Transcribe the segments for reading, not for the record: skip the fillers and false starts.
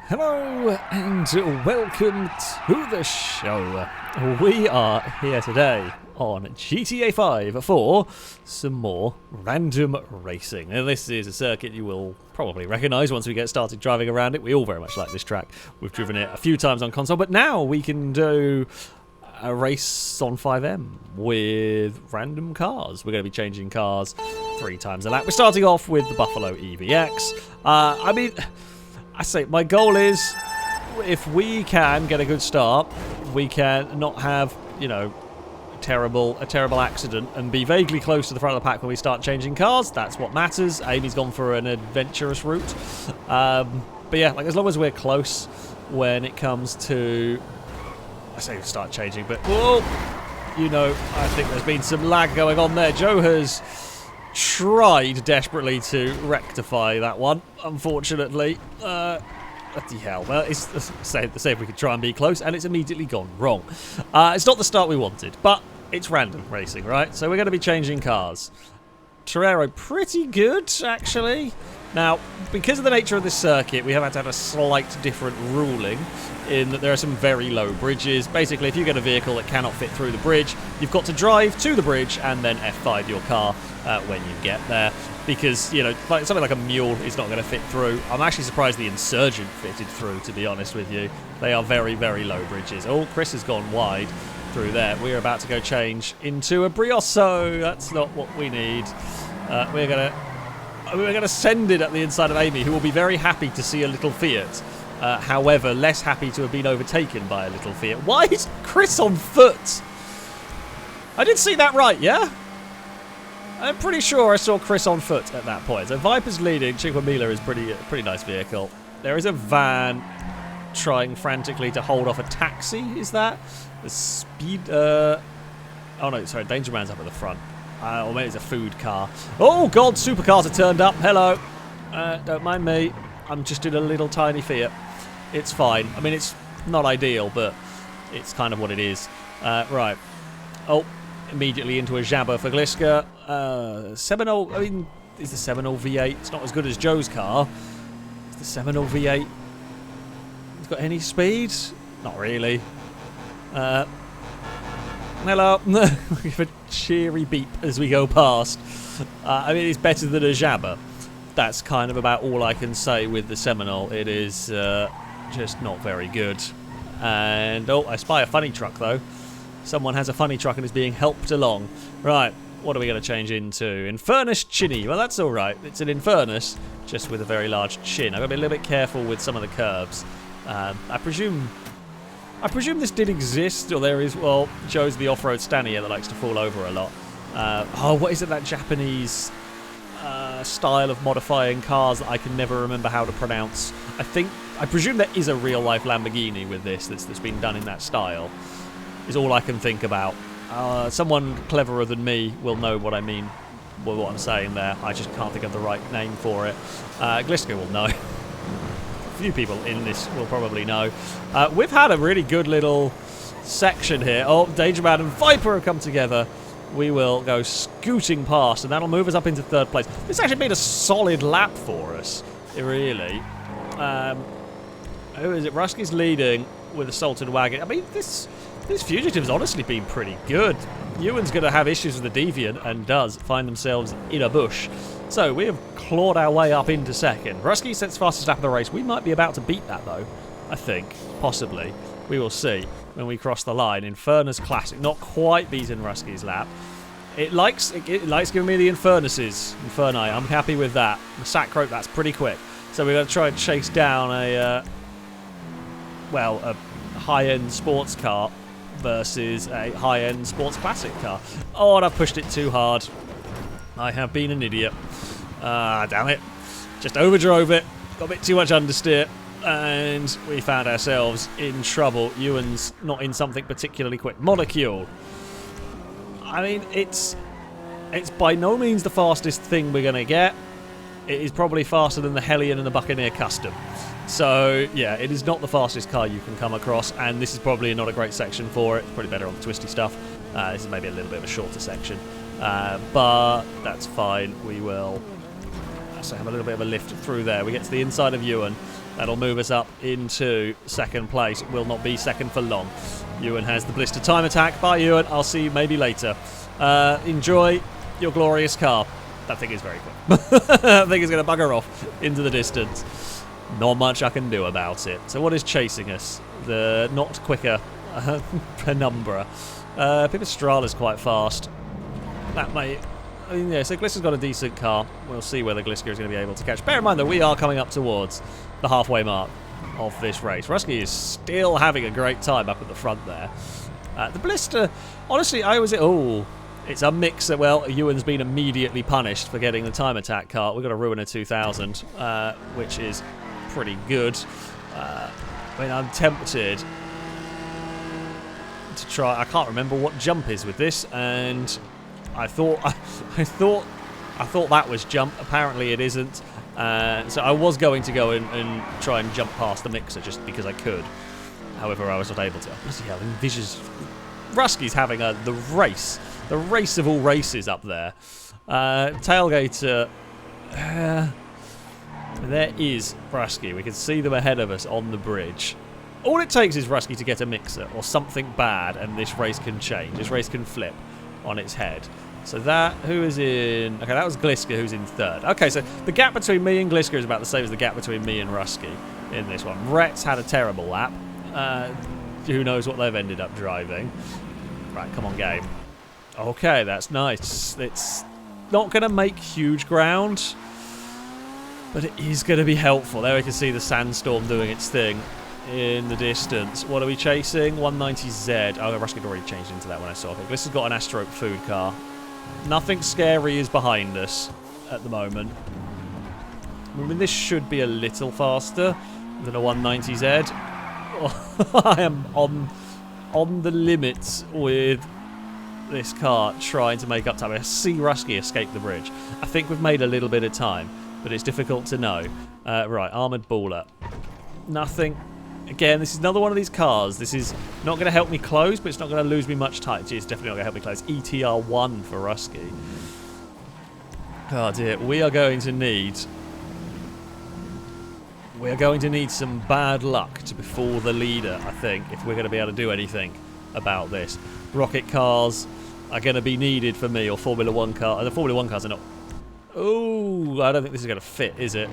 Hello and welcome to the show. We are here today on GTA 5 for some more random racing. And this is a circuit you will probably recognise once we get started driving around it. We all very much like this track. We've driven it a few times on console, but now we can do a race on 5M with random cars. We're going to be changing cars 3 times a lap. We're starting off with the Buffalo EVX. I say my goal is, if we can get a good start, we can not have, a terrible accident and be vaguely close to the front of the pack when we start changing cars. That's what matters. Amy's gone for an adventurous route. But yeah, as long as we're close when it comes to, I say start changing, but whoa, I think there's been some lag going on there. Joe has tried desperately to rectify that one, unfortunately. Bloody hell. Well, it's say if we could try and be close, and it's immediately gone wrong. It's not the start we wanted, but it's random racing, right? So we're going to be changing cars. Torero, pretty good, actually. Now, because of the nature of this circuit, we have had to have a slight different ruling in that there are some very low bridges. Basically, if you get a vehicle that cannot fit through the bridge, you've got to drive to the bridge and then F5 your car when you get there. Because, something like a mule is not going to fit through. I'm actually surprised the Insurgent fitted through, to be honest with you. They are very, very low bridges. Oh, Chris has gone wide through there. We're about to go change into a Brioso. That's not what we need. We're going to send it at the inside of Amy, who will be very happy to see a little Fiat. However, less happy to have been overtaken by a little Fiat. Why is Chris on foot? I did see that right, yeah? I'm pretty sure I saw Chris on foot at that point. So Viper's leading. Chiquamila is pretty nice vehicle. There is a van trying frantically to hold off a taxi, is that? The speed... oh no, sorry, Danger Man's up at the front. Or maybe it's a food car. Oh god, supercars are turned up. Hello. Don't mind me. I'm just in a little tiny Fiat. It's fine. I mean, it's not ideal, but it's kind of what it is. Right. Oh, immediately into a Jabba for Gliska. Seminole, is the Seminole V8? It's not as good as Joe's car. Is the Seminole V8? It's got any speed? Not really. Hello. Give a cheery beep as we go past. It's better than a Jabba. That's kind of about all I can say with the Seminole. It is just not very good. And, I spy a funny truck, though. Someone has a funny truck and is being helped along. Right, what are we going to change into? Infernus Chinny. Well, that's all right. It's an Infernus, just with a very large chin. I've got to be a little bit careful with some of the curves. I presume this did exist, or there is, well, Joe's the off-road Stanier that likes to fall over a lot. What is it, that Japanese style of modifying cars that I can never remember how to pronounce? I presume there is a real-life Lamborghini with this that's been done in that style, is all I can think about. Someone cleverer than me will know what I mean, what I'm saying there. I just can't think of the right name for it. Gliska will know. A few people in this will probably know. We've had a really good little section here. Oh, Danger Man and Viper have come together. We will go scooting past, and that'll move us up into 3rd place. This actually been a solid lap for us, really. Who is it? Rusky's leading with a Salted Wagon. This Fugitive's honestly been pretty good. Ewan's going to have issues with the Deviant, and does find themselves in a bush. So we have clawed our way up into 2nd. Rusky sets fastest lap of the race. We might be about to beat that, though. I think. Possibly. We will see when we cross the line. Infernus Classic. Not quite beaten Rusky's lap. It likes giving me the Infernuses. Inferni. I'm happy with that. The Sacro, that's pretty quick. So we're going to try and chase down a high-end sports car versus a high-end sports classic car. Oh, and I've pushed it too hard. I have been an idiot. Damn it. Just overdrove it. Got a bit too much understeer. And we found ourselves in trouble. Ewan's not in something particularly quick. Molecule. It's by no means the fastest thing we're going to get. It is probably faster than the Hellion and the Buccaneer Custom. So, yeah, it is not the fastest car you can come across, and this is probably not a great section for it. It's probably better on the twisty stuff. This is maybe a little bit of a shorter section. But that's fine. We will have a little bit of a lift through there. We get to the inside of Ewan. That'll move us up into second place. Will not be second for long. Ewan has the blister time attack. Bye, Ewan. I'll see you maybe later. Enjoy your glorious car. That thing is very quick. That thing is going to bugger off into the distance. Not much I can do about it. So what is chasing us? The not quicker Penumbra. Pipistrala's quite fast. That may... I mean, yeah, so Glister's got a decent car. We'll see whether Glister is going to be able to catch. Bear in mind that we are coming up towards the halfway mark of this race. Rusky is still having a great time up at the front there. The blister, honestly, I was... Oh, it's a mixer. Well, Ewan's been immediately punished for getting the time attack car. We've got to ruin a 2000, which is pretty good. I mean, I'm tempted to try... I can't remember what jump is with this, and I thought that was jump. Apparently it isn't. So I was going to go and try and jump past the mixer just because I could. However, I was not able to. Bloody hell, envisions... Rusky's having the race of all races up there. Tailgater... there is Rusky. We can see them ahead of us on the bridge. All it takes is Rusky to get a mixer or something bad, and this race can change. This race can flip on its head. So that, who is in... Okay, that was Glisker who's in third. Okay, so the gap between me and Glisker is about the same as the gap between me and Rusky in this one. Rhett's had a terrible lap. Who knows what they've ended up driving. Right, come on, game. Okay, that's nice. It's not going to make huge ground, but it is going to be helpful. There we can see the sandstorm doing its thing in the distance. What are we chasing? 190Z. Oh, Rusky had already changed into that when I saw it. This has got an Astro food car. Nothing scary is behind us at the moment. I mean, this should be a little faster than a 190Z. I am on the limits with this car trying to make up time. I see Rusky escape the bridge. I think we've made a little bit of time, but it's difficult to know. Right, Armoured Baller. Nothing. Again, this is another one of these cars. This is not going to help me close, but it's not going to lose me much time. It's definitely not going to help me close. ETR1 for Rusky. Oh dear, we are going to need some bad luck to befall the leader, I think, if we're going to be able to do anything about this. Rocket cars are going to be needed for me, or Formula 1 car. The Formula 1 cars are not... Oh, I don't think this is going to fit, is it?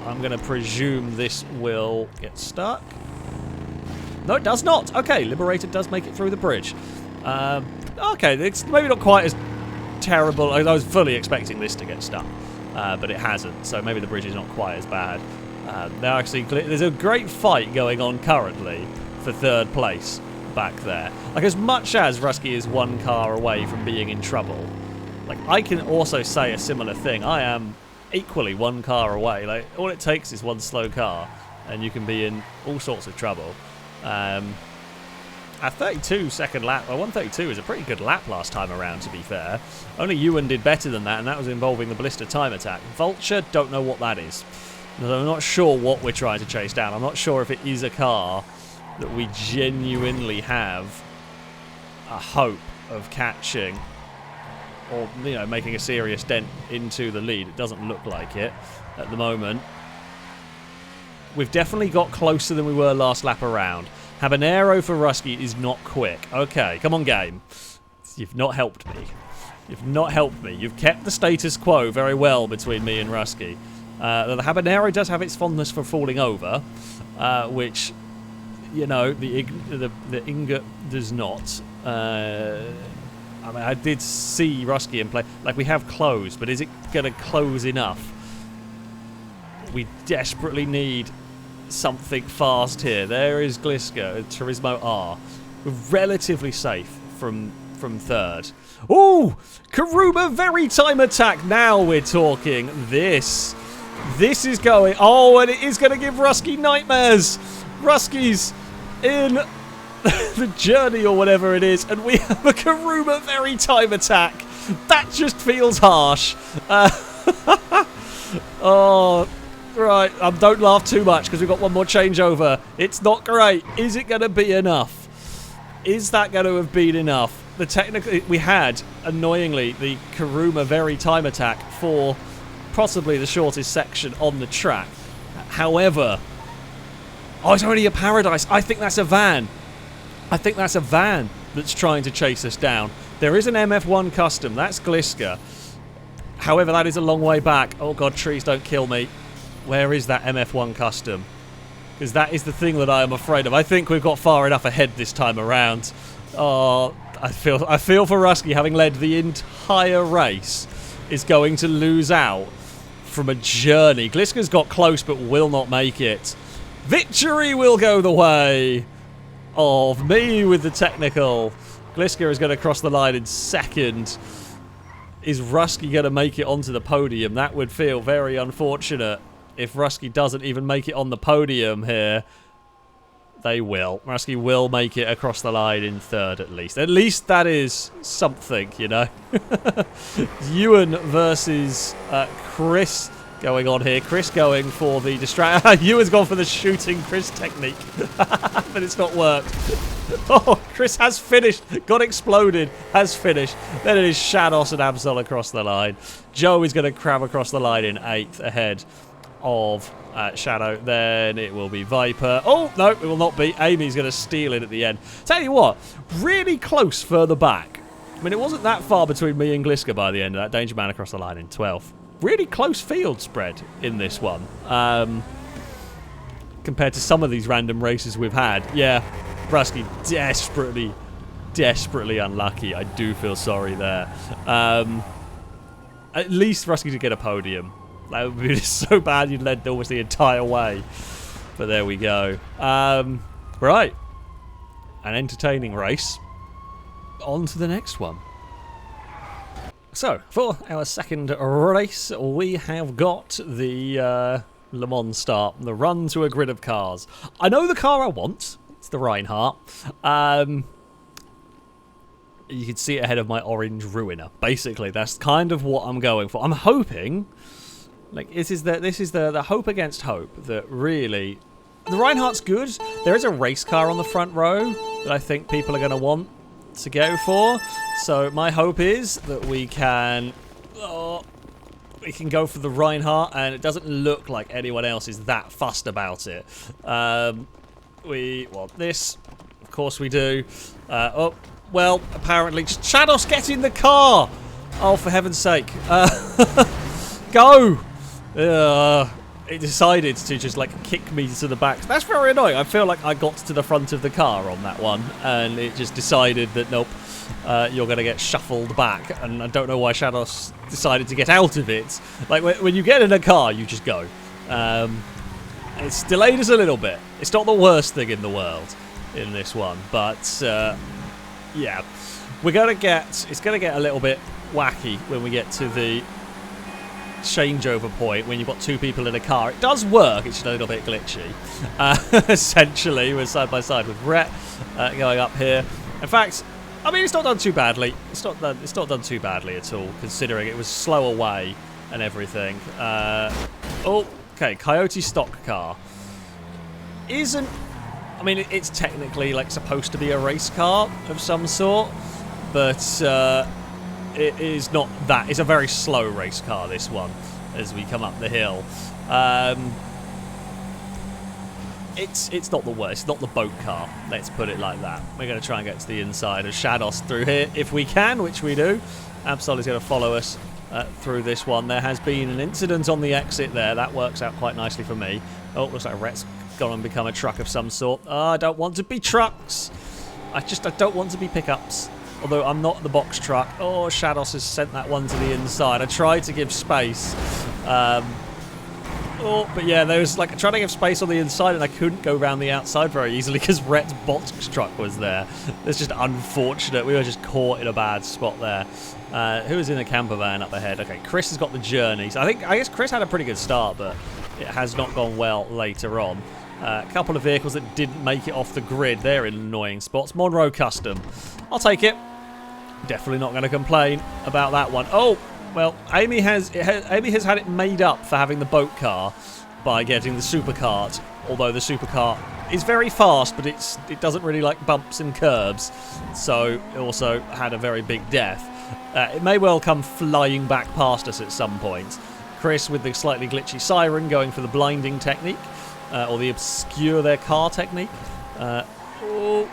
I'm going to presume this will get stuck. No, it does not. Okay, Liberator does make it through the bridge. Okay, it's maybe not quite as terrible. I was fully expecting this to get stuck, but it hasn't. So maybe the bridge is not quite as bad. There's a great fight going on currently for third place back there. Like, as much as Rusky is one car away from being in trouble, like, I can also say a similar thing. I am equally one car away. Like, all it takes is one slow car, and you can be in all sorts of trouble. A 32 second lap, well, 132 is a pretty good lap last time around, to be fair. Only Ewan did better than that, and that was involving the blister time attack. Vulture, don't know what that is. I'm not sure what we're trying to chase down. I'm not sure if it is a car that we genuinely have a hope of catching, or, you know, making a serious dent into the lead. It doesn't look like it at the moment. We've definitely got closer than we were last lap around. Habanero for Rusky is not quick. Okay, come on, game. You've not helped me. You've not helped me. You've kept the status quo very well between me and Rusky. The Habanero does have its fondness for falling over, which, you know, the Ingot does not. I mean, I did see Rusky in play. Like, we have closed, but is it going to close enough? We desperately need something fast here. There is Glisker, Turismo R. We're relatively safe from third. Ooh! Karuma very time attack. Now we're talking. This is going... Oh, and it is going to give Rusky nightmares. Rusky's in the journey or whatever it is, and we have a Karuma very time attack. That just feels harsh. Oh... Right, don't laugh too much because we've got one more changeover. It's not great. Is it going to be enough? Is that going to have been enough? We had, annoyingly, the Karuma very time attack for possibly the shortest section on the track. However, Oh, it's already a Paradise. I think that's a van. I think that's a van that's trying to chase us down. There is an MF1 custom. That's Gliska. However, that is a long way back. Oh, God, trees, don't kill me. Where is that MF1 custom? Because that is the thing that I am afraid of. I think we've got far enough ahead this time around. Oh, I feel for Rusky, having led the entire race, is going to lose out from a journey. Gliska's got close but will not make it. Victory will go the way of me with the technical. Gliska is going to cross the line in second. Is Rusky going to make it onto the podium? That would feel very unfortunate if Rusky doesn't even make it on the podium here. They will. Rusky will make it across the line in third at least. At least that is something, you know. Ewan versus Chris going on here. Chris going for the distract. Ewan's gone for the shooting Chris technique. But it's not worked. Oh, Chris has finished. Got exploded. Has finished. Then it is Shadows and Absol across the line. Joe is going to cram across the line in 8th ahead of Shadow. Then it will be Viper. Oh, no, it will not be. Amy's going to steal it at the end. Tell you what, really close further back. I mean, it wasn't that far between me and Gliska by the end of that. Danger Man across the line in 12th. Really close field spread in this one. Compared to some of these random races we've had. Yeah, Rusky desperately unlucky. I do feel sorry there. At least Rusky to get a podium. That would be so bad you'd led almost the entire way. But there we go. Right. An entertaining race. On to the next one. So, for our second race, we have got the Le Mans start. The run to a grid of cars. I know the car I want. It's the Reinhardt. You can see it ahead of my orange Ruiner. Basically, that's kind of what I'm going for. I'm hoping... Like, this is the hope against hope that really... The Reinhardt's good. There is a race car on the front row that I think people are going to want to go for. So my hope is that we can go for the Reinhardt, and it doesn't look like anyone else is that fussed about it. We want this. Of course we do. Oh, well, apparently... Shadows, get in the car! Oh, for heaven's sake. Go! It decided to just like kick me to the back. That's very annoying. I feel like I got to the front of the car on that one, and it just decided that nope, you're going to get shuffled back. And I don't know why Shadows decided to get out of it. Like when you get in a car, you just go. It's delayed us a little bit. It's not the worst thing in the world in this one, but yeah, it's going to get a little bit wacky when we get to the changeover point when you've got two people in a car. It does work, it's just a little bit glitchy. Essentially, we're side by side with Rhett going up here. In fact, I mean, it's not done too badly. It's not done too badly at all, considering it was slow away and everything. Oh, okay, Coyote stock car. Isn't... I mean, it's technically like supposed to be a race car of some sort, but it is not that. It's a very slow race car, this one, as we come up the hill. It's not the worst. It's not the boat car. Let's put it like that. We're going to try and get to the inside of Shadows through here, if we can, which we do. Absol is going to follow us through this one. There has been an incident on the exit there. That works out quite nicely for me. Oh, looks like Rhett's gone and become a truck of some sort. Oh, I don't want to be trucks. I don't want to be pickups. Although I'm not the box truck. Oh, Shadows has sent that one to the inside. I tried to give space. Oh, but yeah, there was like trying to give space on the inside, and I couldn't go around the outside very easily because Rhett's box truck was there. It's just unfortunate. We were just caught in a bad spot there. Who was in the camper van up ahead? Okay, Chris has got the journey. So I guess Chris had a pretty good start, but it has not gone well later on. A couple of vehicles that didn't make it off the grid. They're in annoying spots. Monroe Custom. I'll take it. Definitely not going to complain about that one. Oh, well, Amy has had it made up for having the boat car by getting the supercart. Although the supercart is very fast, but it doesn't really like bumps and curbs. So it also had a very big death. It may well come flying back past us at some point. Chris with the slightly glitchy siren going for the blinding technique. or the obscure their car technique. Oh,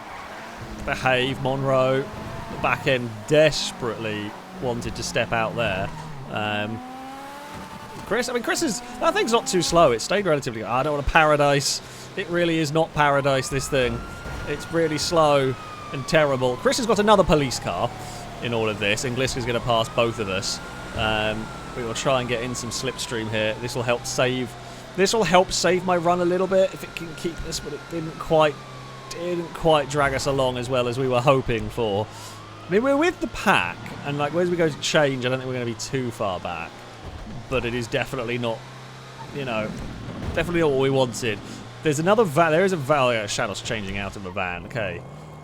behave, Monroe. The back end desperately wanted to step out there. Chris, that thing's not too slow. It stayed relatively. I don't want a paradise. It really is not paradise, this thing. It's really slow and terrible. Chris has got another police car in all of this, and Gliska's going to pass both of us. We will try and get in some slipstream here. This will help save. This will help save my run a little bit if it can keep this, but it didn't quite drag us along as well as we were hoping for. I mean, we're with the pack, and like as we go to change, I don't think we're going to be too far back. But it is definitely not, definitely not what we wanted. There's another van. There is a van. Yeah, Shadow's changing out of a van. Okay.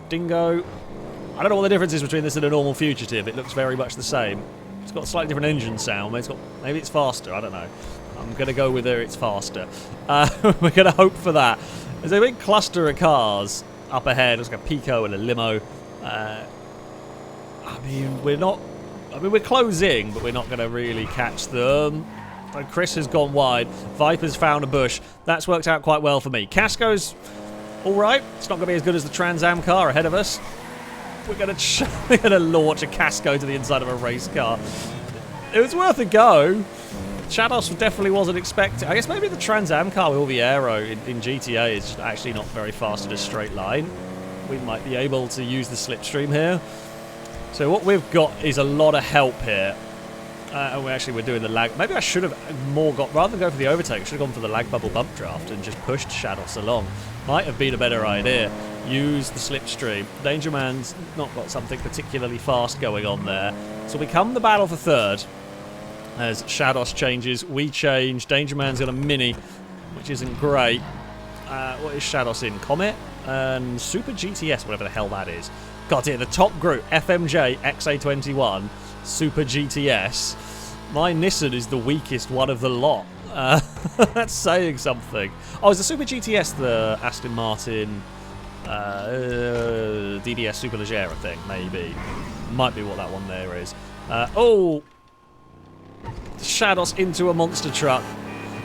Dingo. I don't know what the difference is between this and a normal fugitive. It looks very much the same. It's got a slightly different engine sound. Maybe it's faster. I don't know. I'm going to go with it's faster. We're going to hope for that. There's a big cluster of cars up ahead. It's like a Pico and a limo. We're closing, but we're not going to really catch them. And Chris has gone wide. Viper's found a bush. That's worked out quite well for me. Casco's all right. It's not going to be as good as the Trans Am car ahead of us. We're going to launch a Casco to the inside of a race car. It was worth a go. Shados definitely wasn't expecting. I guess maybe the Trans Am car with all the aero in GTA is actually not very fast in a straight line. We might be able to use the slipstream here. So what we've got is a lot of help here. And we're doing the lag. Maybe I should have rather than go for the overtake, I should have gone for the lag bubble bump draft and just pushed Shadows along. Might have been a better idea. Use the slipstream. Danger Man's not got something particularly fast going on there. So we come the battle for third. As Shadows changes, we change. Danger Man's got a Mini, which isn't great. What is Shadows in? Comet? And Super GTS, whatever the hell that is. Got it, the top group, FMJ XA21, Super GTS. My Nissan is the weakest one of the lot. That's saying something. Oh, is the Super GTS the Aston Martin DDS Superleggera thing? Maybe. Might be what that one there is. Shadows into a monster truck.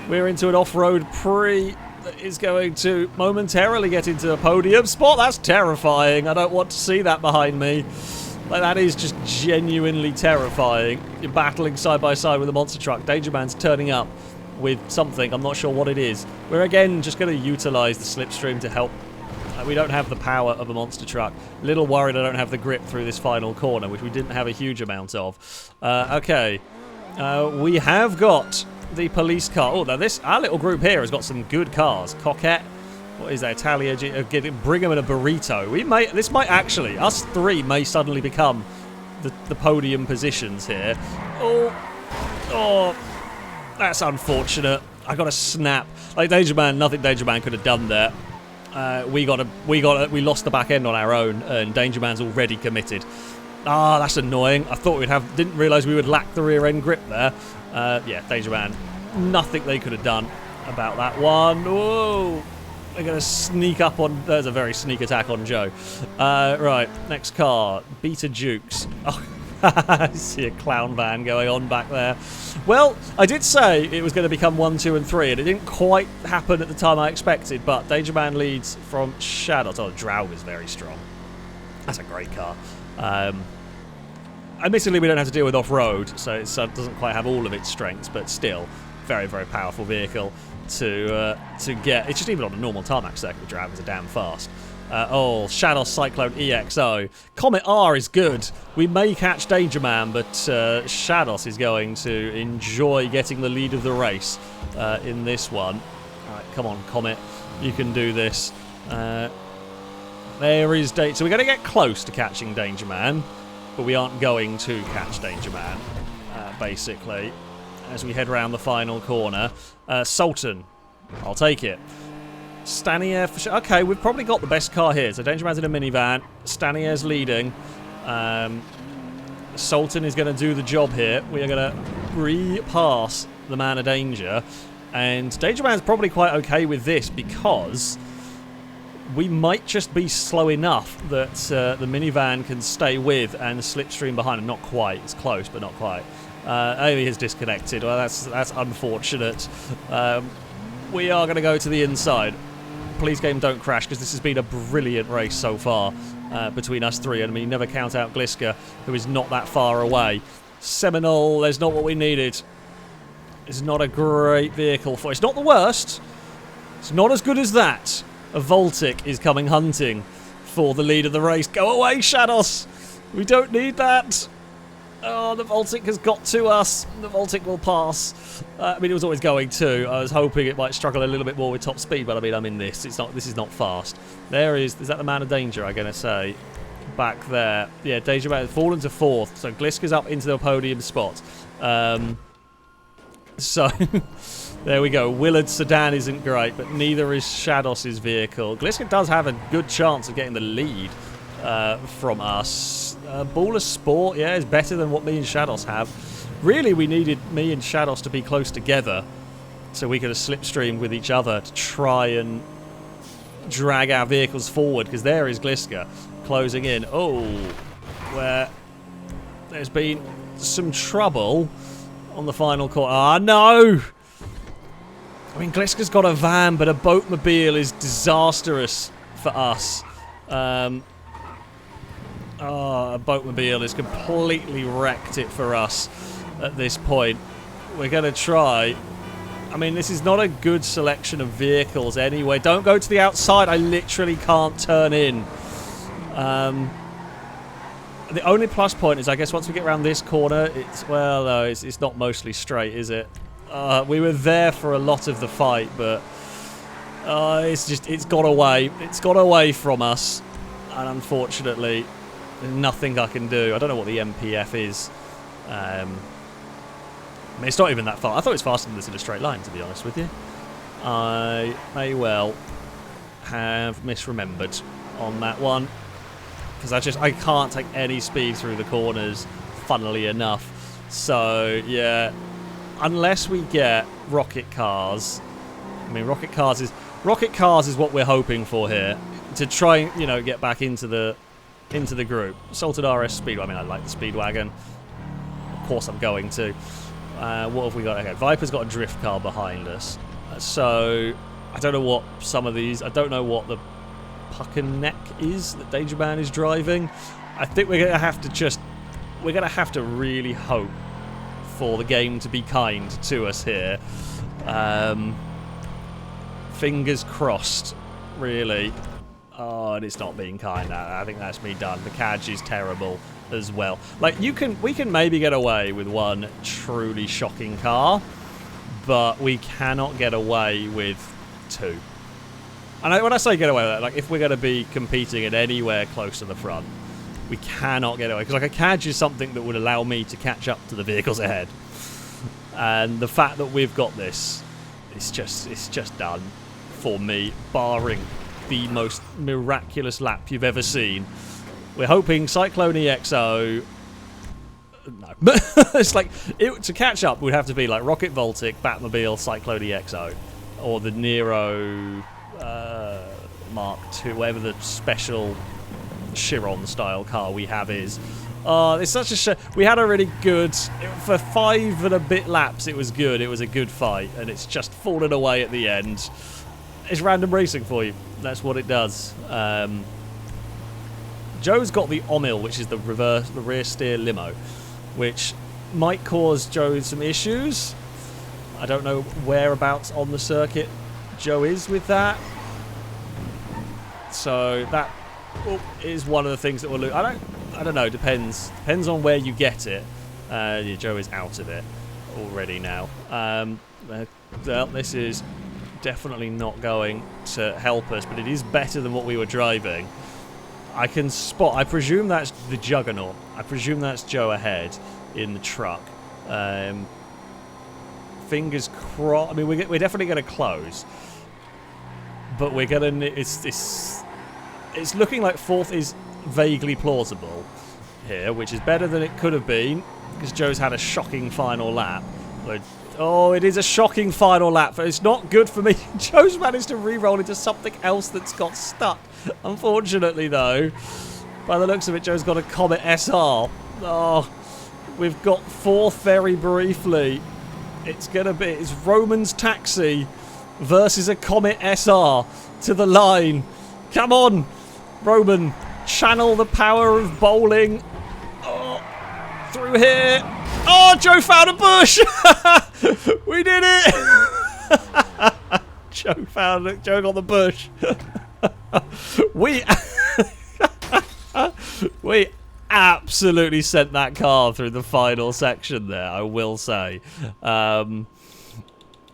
We're into an off-road pre that is going to momentarily get into a podium spot. That's terrifying. I don't want to see that behind me. Like, that is just genuinely terrifying. You're battling side by side with a monster truck. Danger Man's turning up with something. I'm not sure what it is. We're again just going to utilise the slipstream to help. We don't have the power of a monster truck. Little worried I don't have the grip through this final corner, which we didn't have a huge amount of. Okay. We have got the police car. Oh, now our little group here has got some good cars. Coquette. What is that? Italia? Brigham and a burrito. This might actually, us three may suddenly become the podium positions here. Oh, that's unfortunate. I got a snap. Like Danger Man, nothing Danger Man could have done there. We lost the back end on our own, and Danger Man's already committed. Ah, that's annoying. I thought didn't realise we would lack the rear end grip there. Yeah, Danger Man, nothing they could have done about that one. Whoa. They're going to sneak up on... There's a very sneak attack on Joe. Right, next car. Beta Jukes. Oh, I see a clown van going on back there. Well, I did say it was going to become 1, 2, and 3, and it didn't quite happen at the time I expected, but Danger Man leads from Shadow. Oh, Draug is very strong. That's a great car. Admittedly, we don't have to deal with off-road, so it doesn't quite have all of its strengths, but still, very, very powerful vehicle to get. It's just even on a normal tarmac circuit, the drivers are damn fast. Shadow Cyclone EXO. Comet R is good. We may catch Danger Man, but Shadows is going to enjoy getting the lead of the race in this one. Alright, come on, Comet. You can do this. There is Danger. So we're going to get close to catching Danger Man, but we aren't going to catch Danger Man, basically, as we head around the final corner. Sultan, I'll take it. Stanier for sure. Okay, we've probably got the best car here. So Danger Man's in a minivan. Stanier's leading. Sultan is going to do the job here. We are going to re-pass the Man of Danger. And Danger Man's probably quite okay with this because we might just be slow enough that the minivan can stay with and slipstream behind him. Not quite. It's close, but not quite. Amy has disconnected. Well, that's unfortunate. We are going to go to the inside. Please, game, don't crash, because this has been a brilliant race so far between us three. And I mean, never count out Gliska, who is not that far away. Seminole, there's not what we needed. It's not a great vehicle for... It's not the worst. It's not as good as that. A Voltic is coming hunting for the lead of the race. Go away, Shadows. We don't need that. Oh, the Voltic has got to us. The Voltic will pass. I mean, it was always going to. I was hoping it might struggle a little bit more with top speed, but I mean, I'm in this. This is not fast. Is that the man of danger, I'm going to say? Back there. Yeah, Danger Man has fallen to 4th, so Gliska's up into the podium spot. So, there we go. Willard's sedan isn't great, but neither is Shados' vehicle. Gliska does have a good chance of getting the lead from us. Baller Sport, yeah, is better than what me and Shados have. Really, we needed me and Shados to be close together so we could have slipstreamed with each other to try and drag our vehicles forward, because there is Gliska closing in. Oh, where there's been some trouble on the final corner. Ah, no! I mean, Gliska's got a van, but a boatmobile is disastrous for us. A boatmobile has completely wrecked it for us at this point. We're going to try. I mean, this is not a good selection of vehicles anyway. Don't go to the outside. I literally can't turn in. The only plus point is, I guess, once we get around this corner, it's not mostly straight, is it? We were there for a lot of the fight, but it's got away. It's got away from us, and unfortunately, there's nothing I can do. I don't know what the MPF is. I mean, it's not even that far. I thought it was faster than this in a straight line, to be honest with you. I may well have misremembered on that one, because I can't take any speed through the corners, funnily enough. So, yeah, unless we get rocket cars. I mean, rocket cars is what we're hoping for here, to try and, you know, get back into the group. Salted RS Speedwagon. I mean, I like the Speedwagon. Of course I'm going to. What have we got? Okay, Viper's got a drift car behind us. So, I don't know what some of these... I don't know what the Pucker Neck is that Danger Man is driving. I think we're going to have to just... We're going to have to really hope for the game to be kind to us here. Fingers crossed, really. Oh, and it's not being kind. I think that's me done. The Cadge is terrible as well. Like, we can maybe get away with one truly shocking car, but we cannot get away with two. And when I say get away with that, like, if we're going to be competing at anywhere close to the front, we cannot get away. Because, like, a Cadge is something that would allow me to catch up to the vehicles ahead. And the fact that we've got this, it's just done for me, barring the most miraculous lap you've ever seen. We're hoping Cyclone EXO... No. It's like, to catch up would have to be like Rocket Voltic, Batmobile, Cyclone EXO, or the Nero Mark II, whatever the special Chiron-style car we have is. It's such a shame. We had a really good... For 5 and a bit laps, it was good. It was a good fight, and it's just fallen away at the end. It's random racing for you. That's what it does. Joe's got the Omil, which is the rear steer limo, which might cause Joe some issues. I don't know whereabouts on the circuit Joe is with that. So that is one of the things that will... I don't know. Depends on where you get it. Yeah, Joe is out of it already now. Well, this is definitely not going to help us, but it is better than what we were driving. I can spot... I presume that's the Juggernaut. I presume that's Joe ahead in the truck. Fingers crossed. I mean, we're definitely going to close, but we're going to... It's looking like 4th is vaguely plausible here, which is better than it could have been, because Joe's had a shocking final lap. Oh, it is a shocking final lap, but it's not good for me. Joe's managed to re-roll into something else that's got stuck. Unfortunately, though, by the looks of it, Joe's got a Comet SR. Oh, we've got 4th very briefly. It's Roman's Taxi versus a Comet SR to the line. Come on, Roman, channel the power of bowling. Oh, through here. Oh, Joe found a bush. We did it. Joe found it. Joe got the bush. We absolutely sent that car through the final section there, I will say. And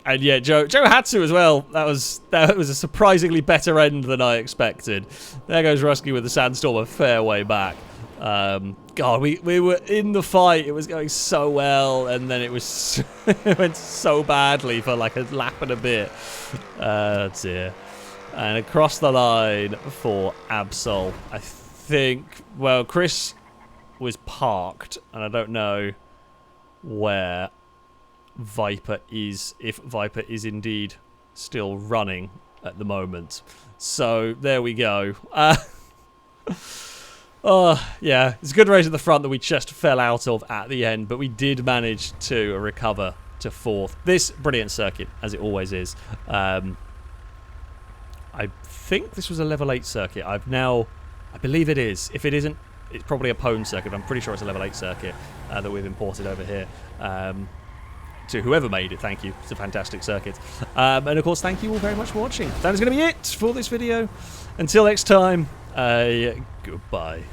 yeah, Joe had to as well. That was a surprisingly better end than I expected. There goes Rusky with the Sandstorm a fair way back. God, we were in the fight. It was going so well, and then it went so badly for like a lap and a bit. Dear. And across the line for Absol. I think, well, Chris was parked, and I don't know where Viper is, if Viper is indeed still running at the moment. So there we go. Oh, yeah, it's a good race at the front that we just fell out of at the end, but we did manage to recover to 4th. This brilliant circuit, as it always is. I think this was a level 8 circuit. I believe it is. If it isn't, it's probably a Pone circuit. I'm pretty sure it's a level 8 circuit that we've imported over here. To whoever made it, thank you. It's a fantastic circuit. And of course, thank you all very much for watching. That is going to be it for this video. Until next time, goodbye.